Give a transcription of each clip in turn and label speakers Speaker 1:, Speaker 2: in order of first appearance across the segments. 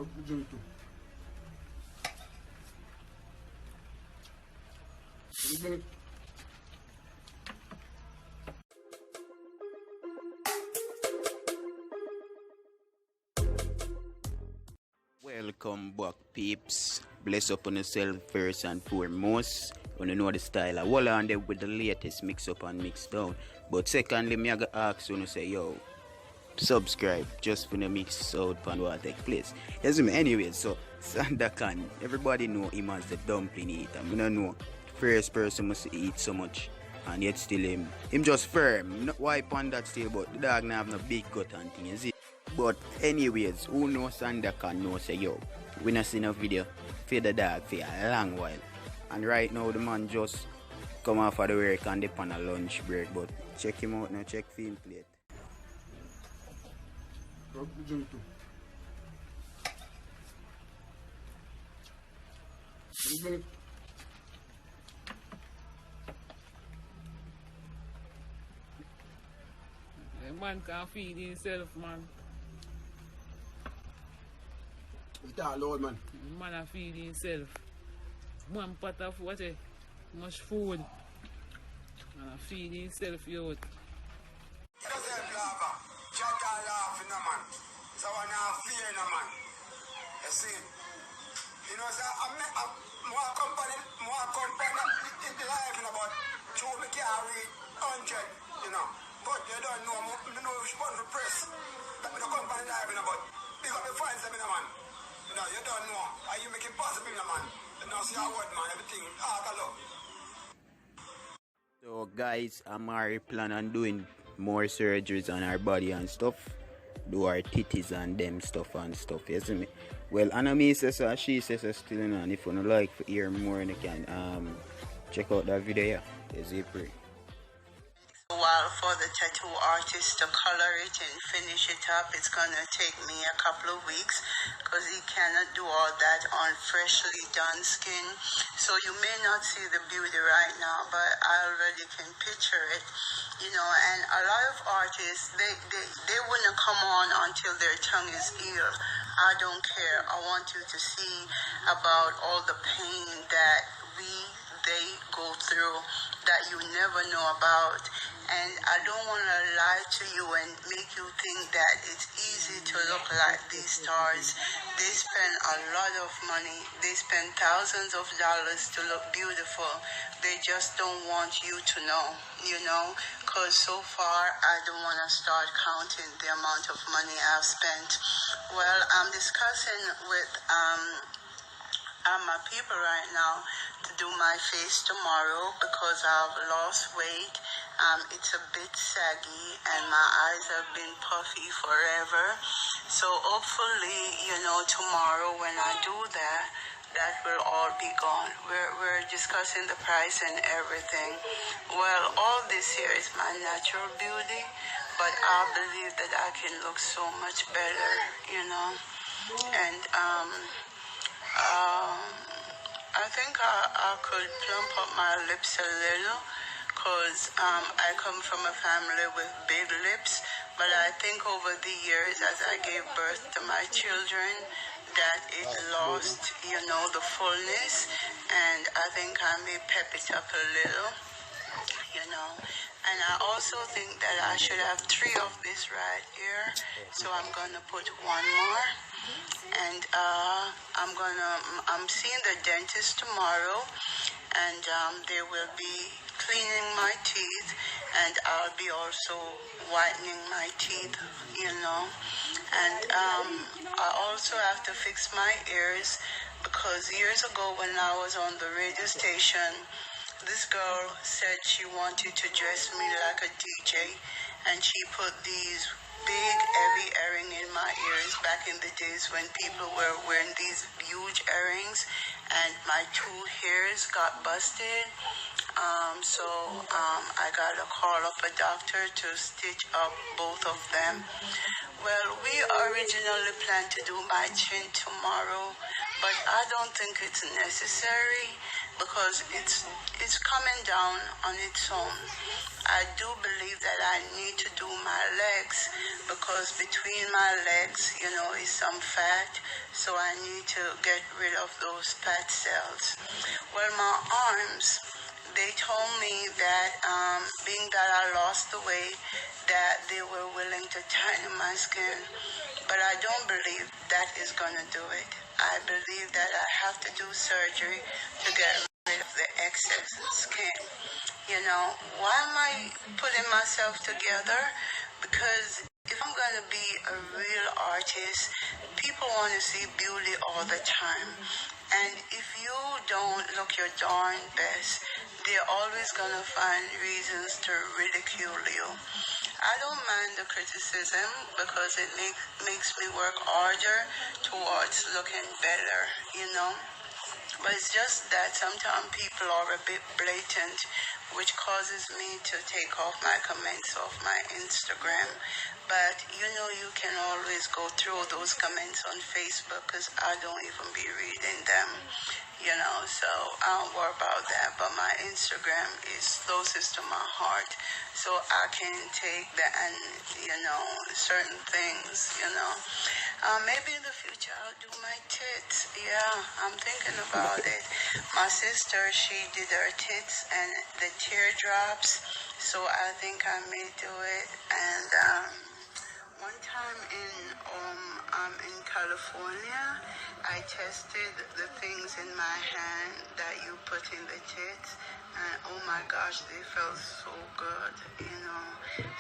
Speaker 1: Welcome back, peeps. Bless up on yourself first and foremost. When you know the style of Wull on there with the latest mix up and mix down. But secondly, me I got ask you to say, yo, subscribe just for the mix out and what take place. Yes, me anyway, so Sandocan, everybody know him as the dumpling eater. I don't know first person must eat so much and yet still him just firm. Not wipe on that still, but the dog not have no big gut and thing, you see. But anyways, who knows Sandocan know say yo, we not seen a video for the dog for a long while. And right now the man just come off of the work and dip on a lunch break, but check him out now, check film plate.
Speaker 2: The man can't feed himself, man.
Speaker 3: It's all loud, man.
Speaker 2: The man a feed himself. One pot of what much food. And a feed himself out.
Speaker 4: Doesn't laugh, chat and laugh, no man. So I now fear, no man. You see, you know, so more company in the life, you know, but two me carry 100, you know. But you don't know, you know, which one to press. That the company life, you know, but you got to find something, man. You know, you don't know. Are you making possible, you know, man? You know, see how word, man, everything, hello.
Speaker 1: So guys, Amari plan on doing more surgeries on our body and stuff. Do our titties and them stuff, you see me? Well, Anna me says so, she says so still, you know, and if you don't like to hear more, you can check out that video, yeah. There's April.
Speaker 5: While for the tattoo artist to color it and finish it up, it's gonna take me a couple of weeks because he cannot do all that on freshly done skin. So you may not see the beauty right now, but I already can picture it, you know. And a lot of artists, they wouldn't come on until their tongue is healed. I don't care. I want you to see about all the pain that they go through that you never know about. And I don't want to lie to you and make you think that it's easy to look like these stars. They spend a lot of money. They spend thousands of dollars to look beautiful. They just don't want you to know, you know, because so far I don't want to start counting the amount of money I've spent. Well, I'm discussing with my people right now to do my face tomorrow because I've lost weight. It's a bit saggy and my eyes have been puffy forever. So hopefully, you know, tomorrow when I do that, that will all be gone. We're discussing the price and everything. Well, all this here is my natural beauty, but I believe that I can look so much better, you know. And I think I could plump up my lips a little because I come from a family with big lips, but I think over the years as I gave birth to my children that it lost, you know, the fullness, and I think I may pep it up a little, you know. And I also think that I should have 3 of this right here, so I'm gonna put 1 more. And I'm seeing the dentist tomorrow, and they will be cleaning my teeth, and I'll be also whitening my teeth, you know. And I also have to fix my ears because years ago when I was on the radio station, this girl said she wanted to dress me like a DJ, and she put these big heavy earring in my ears back in the days when people were wearing these huge earrings, and my 2 hairs got busted. So I got to call up a doctor to stitch up both of them. Well, we originally planned to do my chin tomorrow, but I don't think it's necessary because it's coming down on its own. I do believe that I need to do my legs because between my legs, you know, is some fat so I need to get rid of those fat cells. Well, my arms, they told me that being that I lost the weight, that they were willing to tighten my skin, but I don't believe that is going to do it. I believe that I have to do surgery to get rid of the excess skin. You know, why am I putting myself together? Because if I'm going to be a real artist, people want to see beauty all the time. And if you don't look your darn best, they're always going to find reasons to ridicule you. I don't mind the criticism because it makes me work harder towards looking better, you know. But it's just that sometimes people are a bit blatant, which causes me to take off my comments off my Instagram. But you know, you can always go through those comments on Facebook because I don't even be reading them, you know, so I don't worry about that. But my Instagram is closest to my heart, so I can take that and, you know, certain things, you know. Maybe in the future I'll do my tits. Yeah, I'm thinking about it. My sister, she did her tits and the teardrops, so I think I may do it. And one time in California, I tested the things in my hand that you put in the tits, and oh my gosh, they felt so good, you know.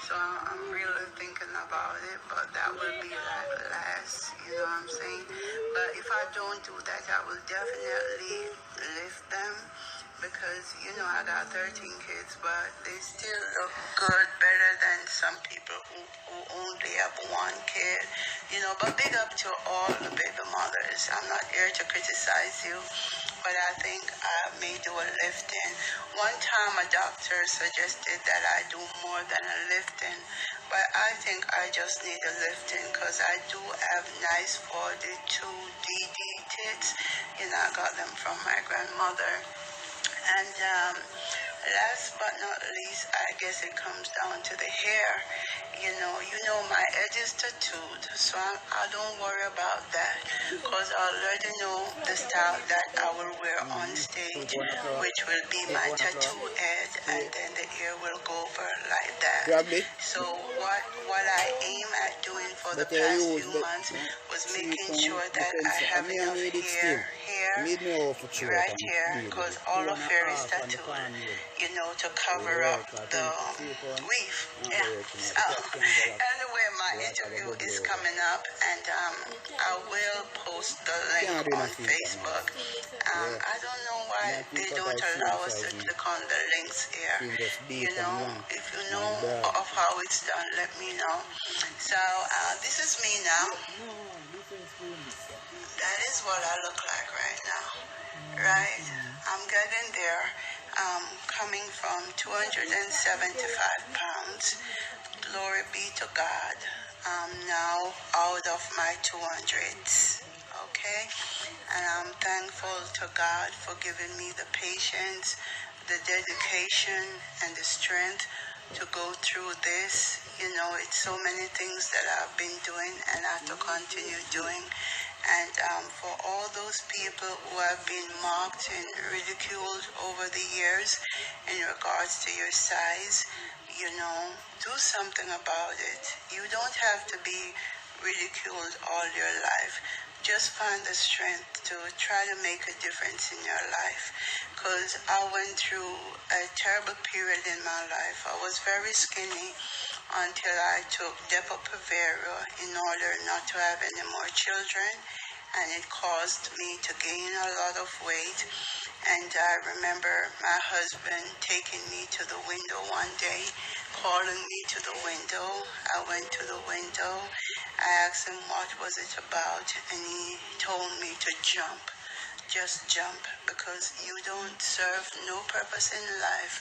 Speaker 5: So I'm really thinking about it, but that will be like last, you know what I'm saying? But if I don't do that, I will definitely lift them. Because, you know, I got 13 kids, but they still look good, better than some people who only have one kid, you know. But big up to all the baby mothers. I'm not here to criticize you, but I think I may do a lifting. One time a doctor suggested that I do more than a lifting, but I think I just need a lifting because I do have nice 42DD tits. You know, I got them from my grandmother. And last but not least, I guess it comes down to the hair. You know, my head is tattooed, so I don't worry about that because I already know the style that I will wear on stage, which will be my tattoo head, and then the hair will go over like that. So what I aim at doing for the past few months was making sure that I have enough hair right here, because all of hair is tattooed, you know, to cover up the weave. Yeah. So anyway, my interview is coming up, and I will post the link on Facebook. I don't know why they don't allow us to click on the links here. You know, if you know of how it's done, let me know. So this is me now. That is what I look like right now. Right? I'm getting there. Coming from 275 pounds. Glory be to God. I'm now out of my 200s. Okay? And I'm thankful to God for giving me the patience, the dedication, and the strength to go through this. You know, it's so many things that I've been doing and I have to continue doing. And for all those people who have been mocked and ridiculed over the years in regards to your size, you know, do something about it. You don't have to be ridiculed all your life. Just find the strength to try to make a difference in your life. Because I went through a terrible period in my life. I was very skinny until I took Depo-Provera in order not to have any more children, and it caused me to gain a lot of weight. And I remember my husband taking me to the window one day, calling me to the window. I went to the window. I asked him what was it about, and he told me to jump. Just jump, because you don't serve no purpose in life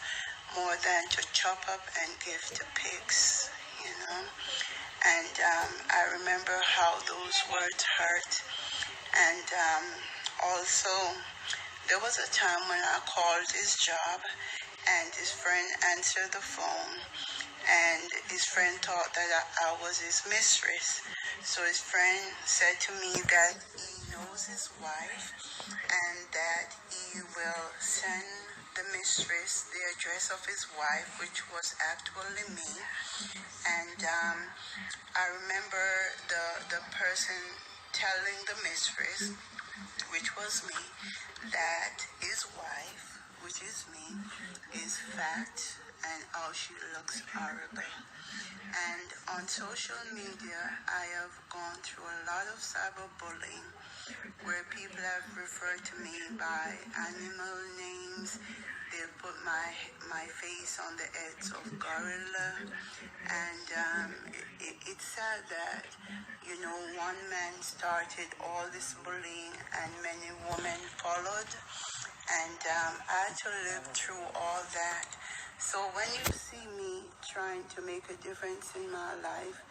Speaker 5: more than to chop up and give to pigs, you know. And I remember how those words hurt. And also, there was a time when I called his job, and his friend answered the phone, and his friend thought that I was his mistress. So his friend said to me that knows his wife and that he will send the mistress the address of his wife, which was actually me. And I remember the person telling the mistress, which was me, that his wife, which is me, is fat and how she looks horrible. And on social media, I have gone through a lot of cyberbullying where people have referred to me by animal names. They've put my face on the heads of gorilla. And it's sad that, you know, one man started all this bullying and many women followed. And I had to live through all that. So when you see me trying to make a difference in my life,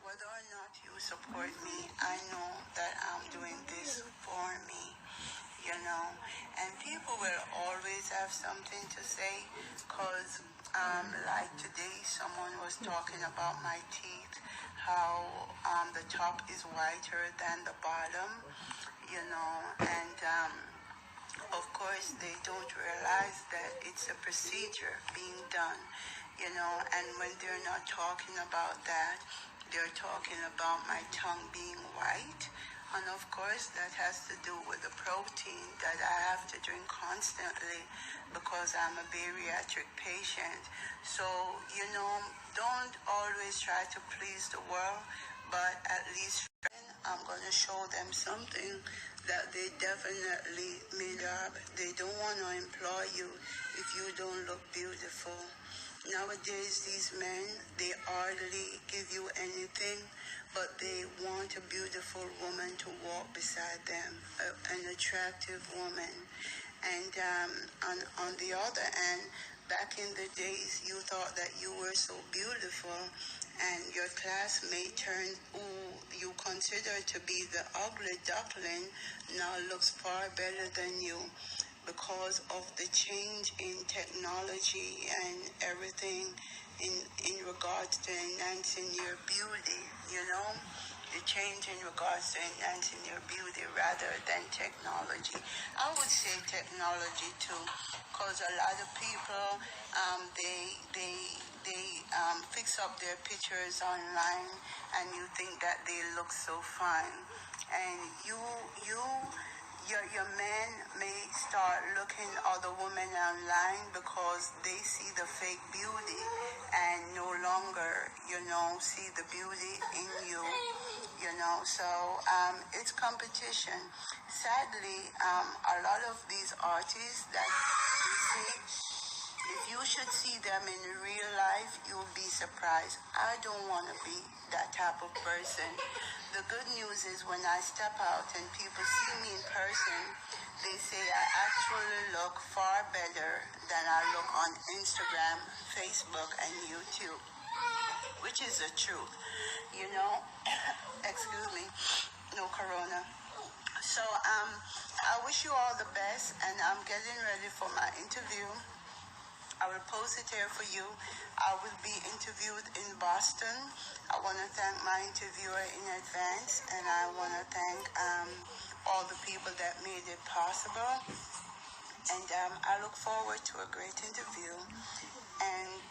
Speaker 5: whether or not you support me, I know that I'm doing this for me, you know. And people will always have something to say, because like today, someone was talking about my teeth, how the top is whiter than the bottom, you know, and of course, they don't realize that it's a procedure being done, you know, and when they're not talking about that, they're talking about my tongue being white. And of course, that has to do with the protein that I have to drink constantly because I'm a bariatric patient. So, you know, don't always try to please the world, but at least I'm going to show them something that they definitely made up. They don't want to employ you if you don't look beautiful. Nowadays, these men, they hardly give you anything, but they want a beautiful woman to walk beside them, an attractive woman. And on the other hand, back in the days, you thought that you were so beautiful, and your classmate turned, who you consider to be the ugly duckling, now looks far better than you because of the change in technology and everything in regards to enhancing your beauty, you know? The change in regards to enhancing your beauty rather than technology. I would say technology too, because a lot of people, they fix up their pictures online, and you think that they look so fine, and your men may start looking other women online because they see the fake beauty and no longer, you know, see the beauty in you, you know. So it's competition. Sadly, a lot of these artists that you see, if you should see them in real life, you'll be surprised. I don't want to be that type of person. The good news is when I step out and people see me in person, they say I actually look far better than I look on Instagram, Facebook, and YouTube, which is the truth, you know. Excuse me, no corona. So I wish you all the best, and I'm getting ready for my interview. I will post it here for you. I will be interviewed in Boston. I want to thank my interviewer in advance, and I want to thank all the people that made it possible. And I look forward to a great interview. And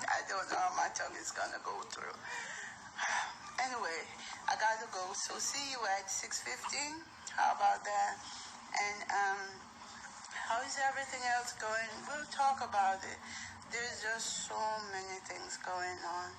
Speaker 5: I don't know how my tongue is going to go through. Anyway, I got to go. So see you at 6:15. How about that? And how is everything else going? We'll talk about it. There's just so many things going on.